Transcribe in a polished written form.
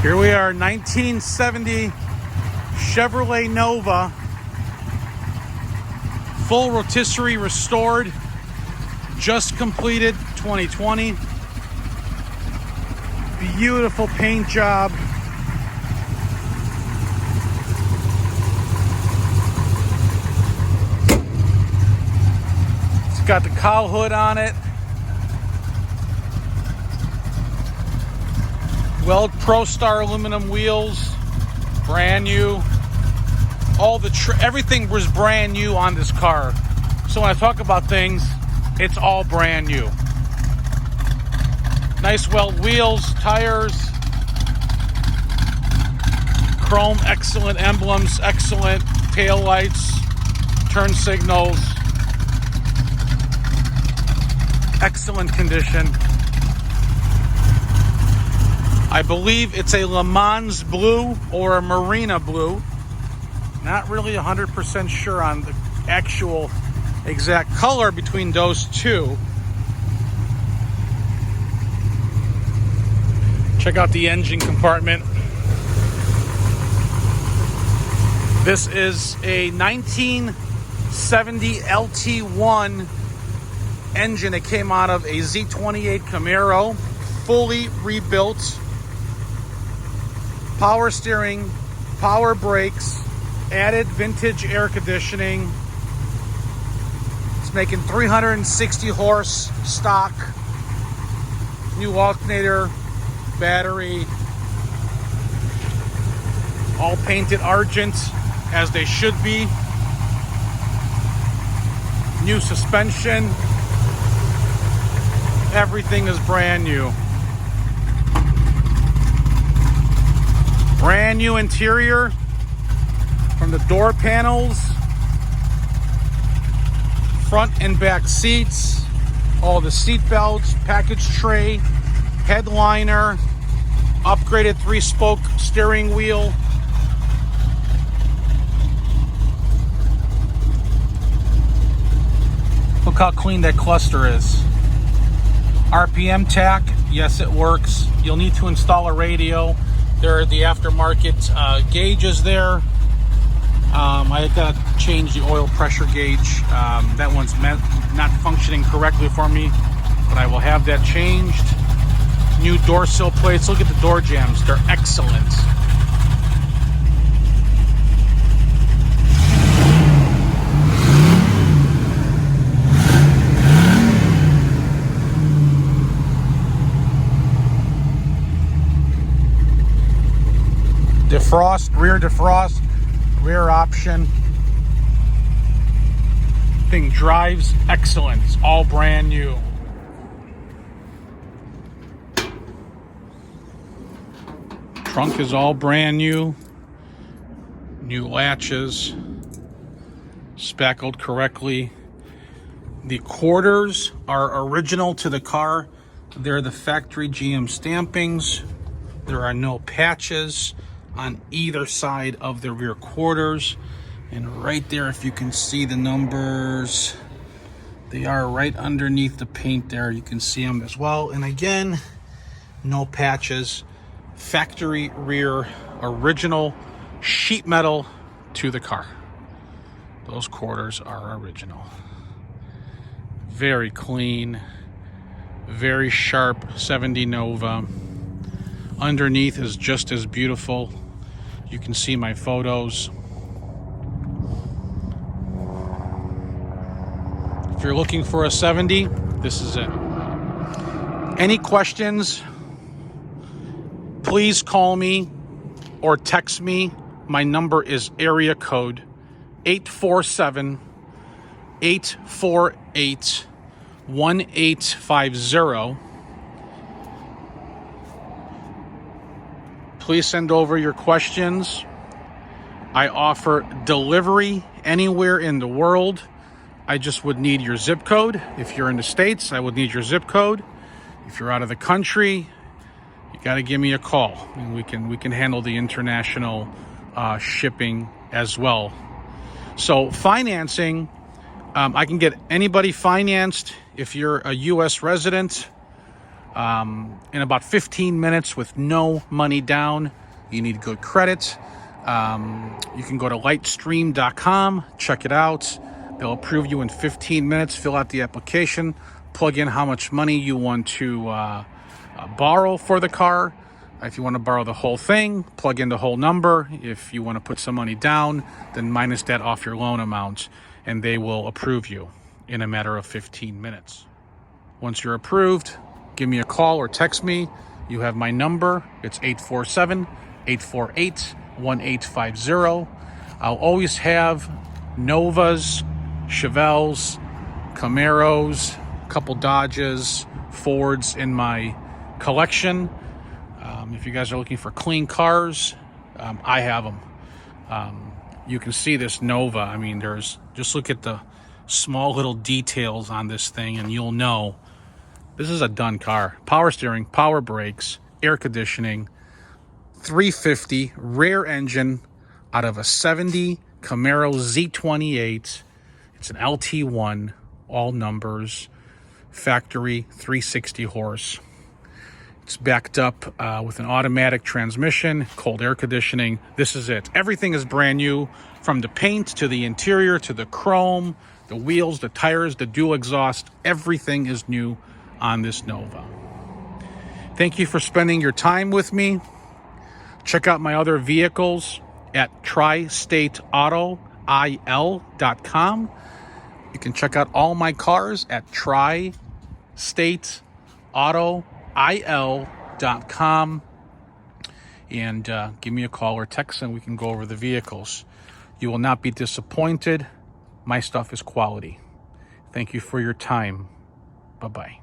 Here we are, 1970 Chevrolet Nova, full rotisserie restored, just completed 2020. Beautiful paint job. It's got the COWL hood on it. WELD Pro Star aluminum wheels, brand new. Everything was brand new on this car. So when I talk about things, it's all brand new. Nice WELD wheels, tires, chrome, excellent emblems, excellent tail lights, turn signals, excellent condition. I believe it's a Le Mans blue or a Marina blue. Not really 100% sure on the actual exact color between those two. Check out the engine compartment. This is a 1970 LT1 engine that came out of a Z28 Camaro, fully rebuilt. Power steering, power brakes, added vintage air conditioning. It's making 360 horse stock. New alternator, battery. All painted argent, as they should be. New suspension. Everything is brand new. Brand new interior, from the door panels, front and back seats, all the seat belts, package tray, headliner, upgraded 3-spoke steering wheel. Look how clean that cluster is. RPM tach, yes, it works. You'll need to install a radio. There are the aftermarket gauges there. I got to change the oil pressure gauge. That one's not functioning correctly for me, but I will have that changed. New door sill plates. Look at the door jambs. They're excellent. Defrost, rear option. Thing drives excellent. It's all brand new. Trunk is all brand new. New latches. Spackled correctly. The quarters are original to the car. They're the factory GM stampings. There are no patches on either side of the rear quarters, and right there, if you can see the numbers, they are right underneath the paint there. You can see them as well. And again, no patches. Factory rear, original sheet metal to the car. Those quarters are original. Very clean, very sharp 70 Nova. Underneath is just as beautiful. You can see my photos. If you're looking for a 70, this is it. Any questions, please call me or text me. My number is area code 847-848-1850. Please send over your questions. I offer delivery anywhere in the world. I just would need your zip code. If you're in the States, I would need your zip code. If you're out of the country, you got to give me a call, and we can handle the international shipping as well. So financing, I can get anybody financed. If you're a U.S. resident, in about 15 minutes with no money down. You need good credit. You can go to lightstream.com, check it out. They'll approve you in 15 minutes. Fill out the application, plug in how much money you want to borrow for the car. If you want to borrow the whole thing, plug in the whole number. If you want to put some money down, then minus that off your loan amount, and they will approve you in a matter of 15 minutes. Once you're approved, give me a call or text me. You have my number. It's 847-848-1850. I'll always have Novas, Chevelles, Camaros, a couple Dodges, Fords in my collection. If you guys are looking for clean cars, I have them. You can see this Nova. I mean, just look at the small little details on this thing and you'll know this is a done car. Power steering, power brakes, air conditioning, 350 rear engine out of a 70 Camaro Z28. It's an LT1, all numbers, factory 360 horse. It's backed up with an automatic transmission, cold air conditioning. This is it. Everything is brand new, from the paint to the interior to the chrome, the wheels, the tires, the dual exhaust. Everything is new on this Nova. Thank you for spending your time with me. Check out my other vehicles at tristateautoil.com. You can check out all my cars at tristateautoil.com, and give me a call or text and we can go over the vehicles. You will not be disappointed. My stuff is quality. Thank you for your time. Bye-bye.